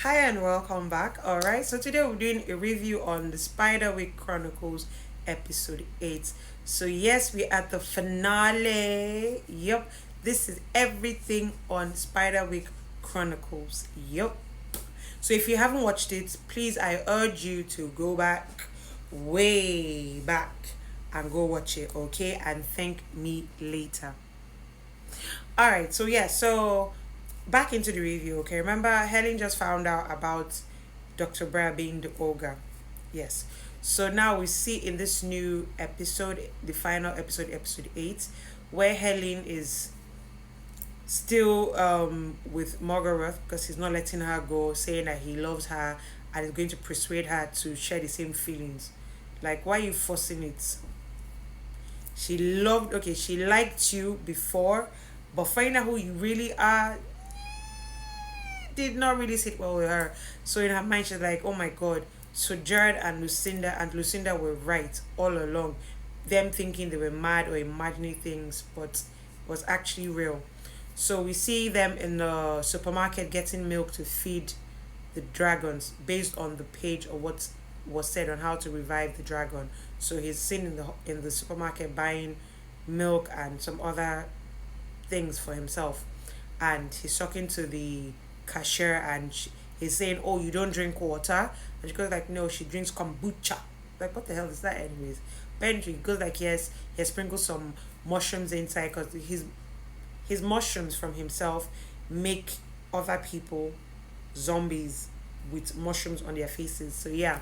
Hi and welcome back. Alright, so today we're doing a review on the Spiderwick Chronicles episode 8. So, yes, we're at the finale. Yep, this is everything on Spiderwick Chronicles. Yep. So, if you haven't watched it, please, I urge you to go back, way back, and go watch it, okay? And thank me later. All right, so yeah, so back into the review. Okay, remember Helen just found out about Dr. Brauer being the ogre. Yes. So now we see in this new episode, the final episode, episode 8, where Helen is still with Mulgarath because he's not letting her go, saying that he loves her and is going to persuade her to share the same feelings. Like, why are you forcing it? She liked you before, but finding out who you really are did not really sit well with her. So in her mind, she's like, oh my god. So Jared and Lucinda were right all along. Them thinking they were mad or imagining things, but it was actually real. So we see them in the supermarket getting milk to feed the dragons based on the page of what was said on how to revive the dragon. So he's seen in the supermarket buying milk and some other things for himself, and he's talking to the cashier and he's saying, "Oh, you don't drink water?" And she goes like, "No, she drinks kombucha." Like, what the hell is that, anyways? But anyway, he goes like, "Yes, he has sprinkled some mushrooms inside because his mushrooms from himself make other people zombies with mushrooms on their faces." So yeah,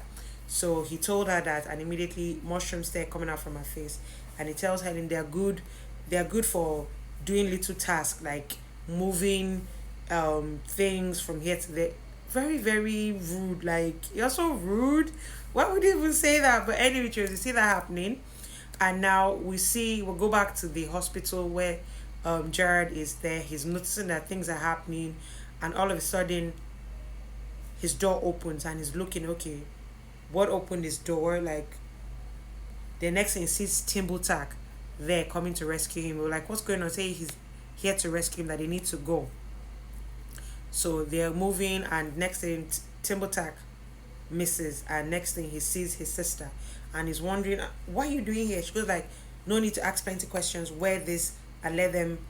so he told her that, and immediately mushrooms start coming out from her face, and he tells Helen they're good. They're good for doing little tasks like moving things from here to there. Very, very rude. Like, you're so rude. Why would you even say that? But anyway, you see that happening. And now we'll go back to the hospital where Jared is there. He's noticing that things are happening, and all of a sudden his door opens and he's looking, okay, what opened his door? Like, the next thing he sees Thimbletack there coming to rescue him. We're like, what's going on? Say he's here to rescue him, that they need to go. So they're moving, and next thing, Thimbletack misses, and next thing he sees his sister, and he's wondering, what are you doing here? She goes like, no need to ask plenty questions. Wear this and let them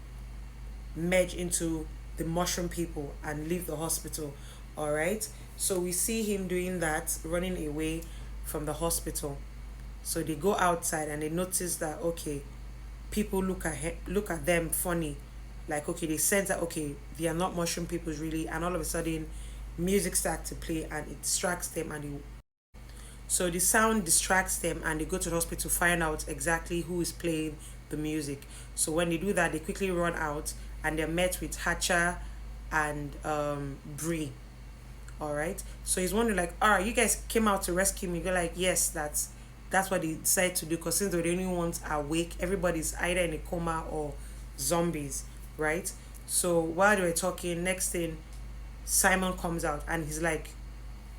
merge into the mushroom people and leave the hospital. All right. So we see him doing that, running away from the hospital. So they go outside and they notice that, okay, people look at them funny, like, okay, they sense that, okay, they are not mushroom peoples really, and all of a sudden music starts to play and it distracts them, and so the sound distracts them, and they go to the hospital to find out exactly who is playing the music. So when they do that, they quickly run out and they're met with Hatcher and Bree. All right. So he's wondering like, all right, you guys came out to rescue me. They're like, yes, that's what they decided to do, because since they're the only ones awake, everybody's either in a coma or zombies, right? So while they were talking, next thing, Simon comes out and he's like,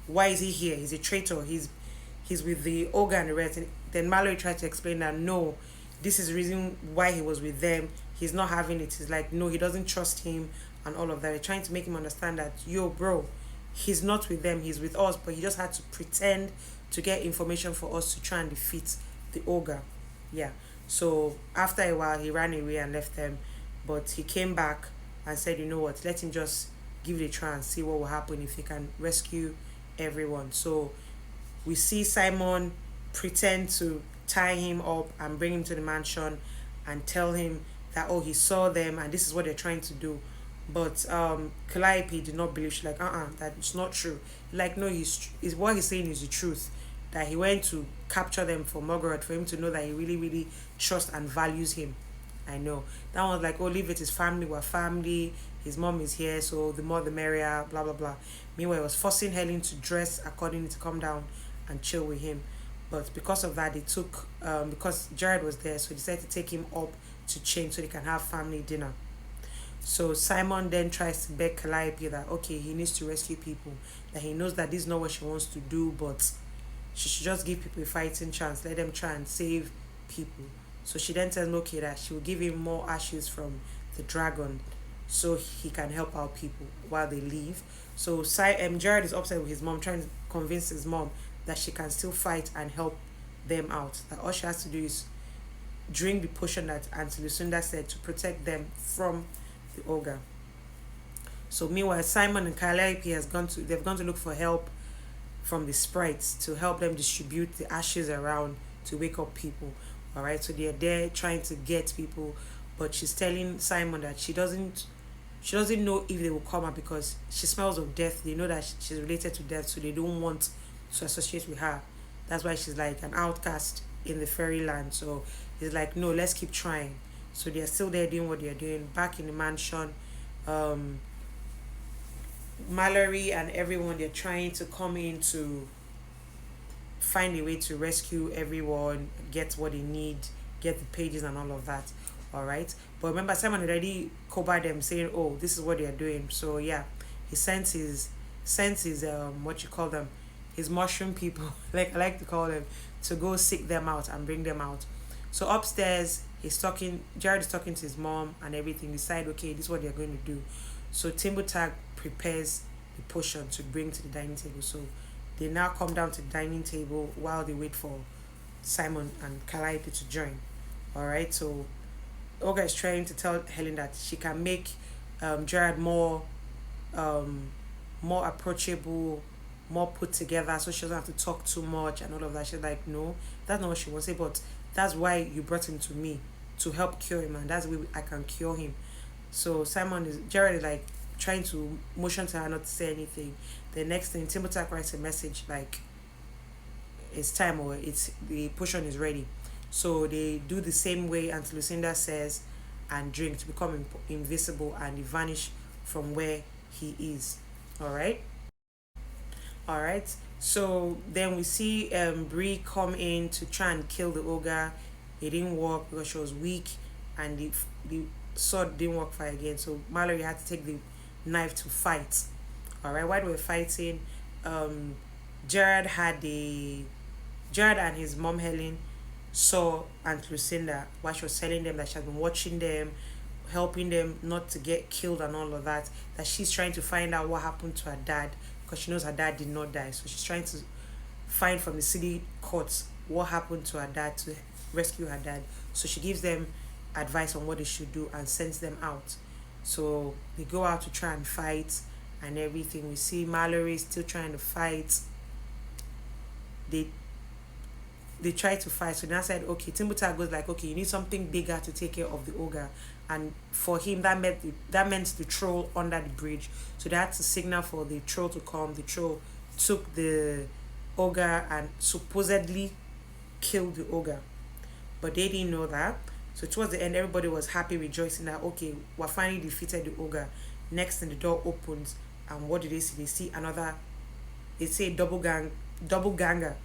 why is he here? He's a traitor. He's with the ogre and the rest. And then Malorie tried to explain that no, this is the reason why he was with them. He's not having it. He's like, no, he doesn't trust him and all of that. They're trying to make him understand that, yo, bro, he's not with them, he's with us, but he just had to pretend to get information for us to try and defeat the ogre. Yeah. So after a while he ran away and left them, but he came back and said, you know what, let him just give it a try and see what will happen if he can rescue everyone. So we see Simon pretend to tie him up and bring him to the mansion and tell him that, oh, he saw them and this is what they're trying to do. But Calliope did not believe. She's like, that's not true. Like, no, is what he's saying is the truth. That he went to capture them for Mulgarath, for him to know that he really, really trusts and values him. I know. That one's like, oh, leave it, his family, we're family, his mom is here, so the more the merrier, blah blah blah. Meanwhile, he was forcing Helen to dress accordingly to come down and chill with him. But because of that, they took because Jared was there, so they decided to take him up to change so they can have family dinner. So Simon then tries to beg Calliope that, okay, he needs to rescue people, that he knows that this is not what she wants to do, but she should just give people a fighting chance, let them try and save people. So she then tells him, okay, that she will give him more ashes from the dragon, so he can help out people while they leave. So Jared is upset with his mom, trying to convince his mom that she can still fight and help them out. That all she has to do is drink the potion that Auntie Lucinda said to protect them from the ogre. So meanwhile, Simon and Calliope they've gone to look for help from the sprites to help them distribute the ashes around to wake up people. All right, so they're there trying to get people, but she's telling Simon that she doesn't know if they will come out because she smells of death. They know that she's related to death, so they don't want to associate with her. That's why she's like an outcast in the fairyland. So he's like, no, let's keep trying. So they're still there doing what they're doing back in the mansion. Um, Malorie and everyone, they're trying to come in to find a way to rescue everyone, get what they need, get the pages and all of that. All right. But remember, Simon already covered them saying, "Oh, this is what they are doing." So yeah, he sends his what you call them, his mushroom people, like I like to call them, to go seek them out and bring them out. So upstairs, Jared is talking to his mom and everything. Decide, okay, this is what they're going to do. So Thimbletack prepares the potion to bring to the dining table. So they now come down to the dining table while they wait for Simon and Calliope to join. All right. So Olga is trying to tell Helen that she can make Jared um, more approachable, more put together, so she doesn't have to talk too much and all of that. She's like, no, that's not what she wants to say, but that's why you brought him to me to help cure him, and that's the way I can cure him. So Jared is like trying to motion to her not to say anything. The next thing, Timothy writes a message like it's time or it's the potion is ready. So they do the same way until Lucinda says and drink to become invisible and they vanish from where he is. All right. All right. So then we see Bree come in to try and kill the ogre. It didn't work because she was weak, and the sword didn't work for her again. So Malorie had to take the knife to fight. All right. While they were fighting, um, Jared had the Jared and his mom Helen saw Aunt Lucinda while she was telling them that she had been watching them, helping them not to get killed and all of that. That she's trying to find out what happened to her dad because she knows her dad did not die. So she's trying to find from the city courts what happened to her dad to rescue her dad. So she gives them advice on what they should do and sends them out. So they go out to try and fight and everything. We see Mallory still trying to fight. They they try to fight. So then I said, okay, Timbuta goes like, okay, you need something bigger to take care of the ogre. And for him, that meant the troll under the bridge. So they had to signal for the troll to come. The troll took the ogre and supposedly killed the ogre. But they didn't know that. So towards the end, everybody was happy, rejoicing that, okay, we're finally defeated the ogre. Next thing, the door opens. And what did they see? They see another, they say double ganger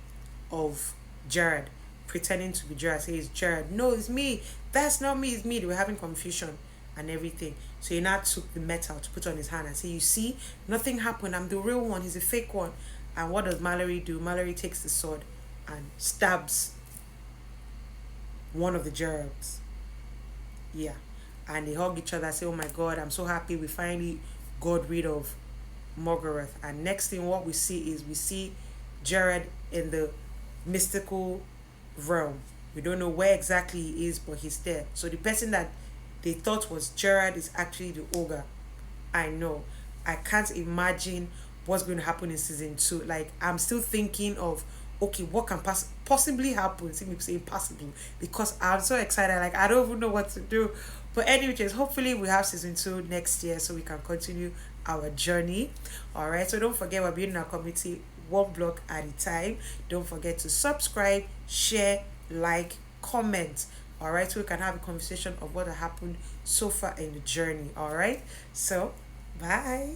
of Jared, pretending to be Jared. Say it's Jared. No, it's me. That's not me. It's me. They were having confusion and everything. So he now took the metal to put on his hand and say, "You see, nothing happened. I'm the real one. He's a fake one." And what does Malorie do? Malorie takes the sword and stabs one of the Jareds. Yeah, and they hug each other. Say, "Oh my God, I'm so happy we finally got rid of Mulgarath." And next thing, what we see Jared in the mystical realm. We don't know where exactly he is, but he's there. So the person that they thought was Jared is actually the ogre. I know. I can't imagine what's going to happen in season 2. Like, I'm still thinking of, okay, what can possibly happen? See me saying possible because I'm so excited. Like, I don't even know what to do. But anyways, hopefully we have season 2 next year so we can continue our journey. All right. So don't forget, we're building our community one block at a time. Don't forget to subscribe, share, like, comment. All right. So we can have a conversation of what happened so far in the journey. All right. So, bye.